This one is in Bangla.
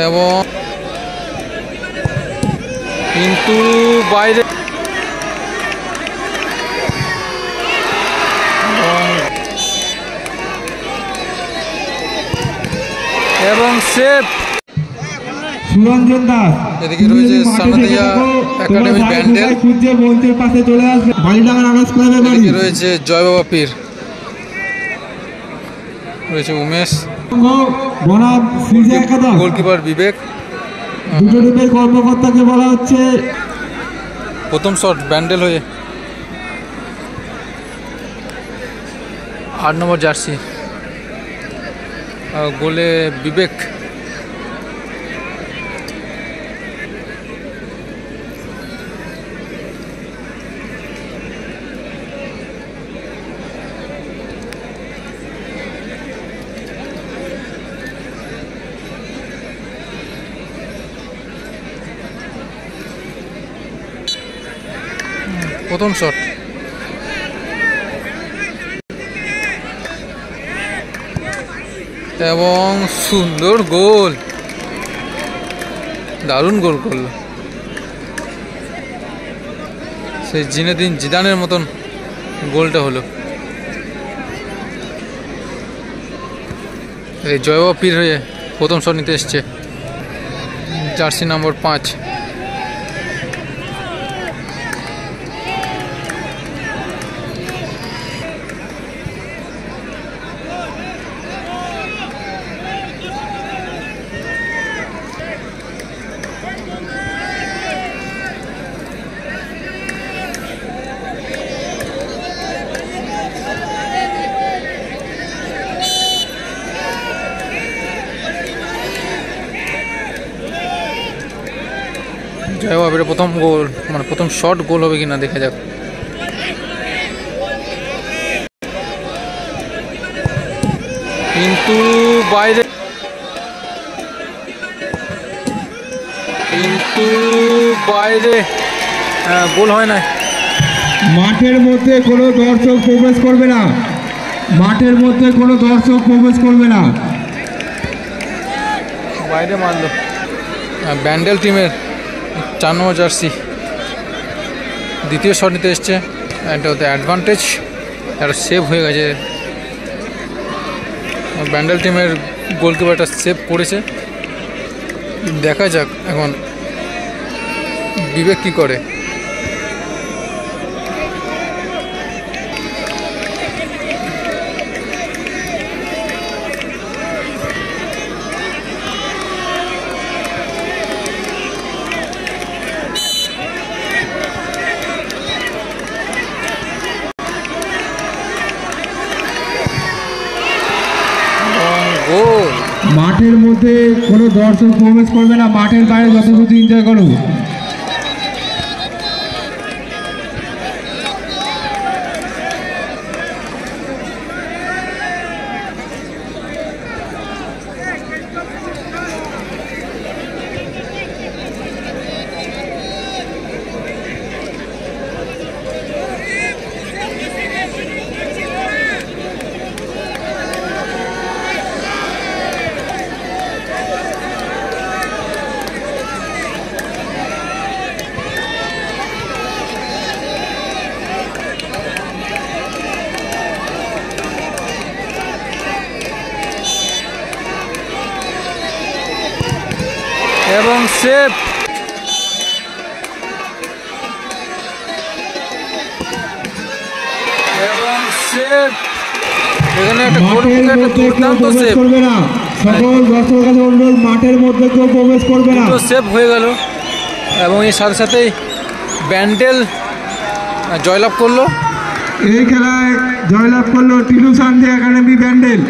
এবং কিন্তু বাইরে এবং সেফ সুরঞ্জন দাস। এদিকে রয়েছে সানাদিয়া একাডেমির ব্যান্ডেল, মঞ্চের পাশে চলে আসবে। বালিডাঙ্গার আনাজ ক্লাবের বাড়ি। এদিকে রয়েছে জয় বাবা পীর, রয়েছে উমেশ, বনাম সিজে একাদশ গোলকিপার বিবেক। দুটো টিমের কর্মকর্তাকে বলা হচ্ছে প্রথম শট ব্যান্ডেল হয়ে 8 নম্বর জার্সি, গোলে বিবেক। প্রথম শট এবং সুন্দর গোল, দারুণ গোল করল, সেই জিনেদিন জিদানের মতন গোলটা হলো। এই জয়বাবা পীর হয়ে প্রথম শট নিতে এসছে জার্সি নম্বর 5। জয় বাবা প্রথম গোল, মানে প্রথম শট গোল হবে কিনা দেখা যাক। কিন্তু বাইরে, গোল হয় না। মাঠের মধ্যে কোনো দর্শক প্রবেশ করবে না, মাঠের মধ্যে কোনো দর্শক প্রবেশ করবে না। বাইরে মারলো ব্যান্ডেল টিমের 4 নম্বর জার্সি, দ্বিতীয় শট নিতে এসছে। এটা হতে অ্যাডভান্টেজ, একটা সেভ হয়ে গেছে, ব্যান্ডেল টিমের গোলকিপারটা সেভ করেছে। দেখা যাক এখন বিবেক কি করে। মাঠের মধ্যে কোনো দর্শক প্রবেশ করবে না, মাঠের বাইরে যত কিছু এনজয় করো। এবং সেভ, এখানে একটা দুর্দান্ত সেভ, সকল দর্শকের কাছে অনুরোধ, মাঠের মধ্যে কেউ প্রবেশ করবে না। সেভ হয়ে গেল এবং এর সাথে সাথেই ব্যান্ডেল জয়লাভ করলো। এই খেলায় জয়লাভ করলো টিলু সান্ধ্যা একাডেমি ব্যান্ডেল।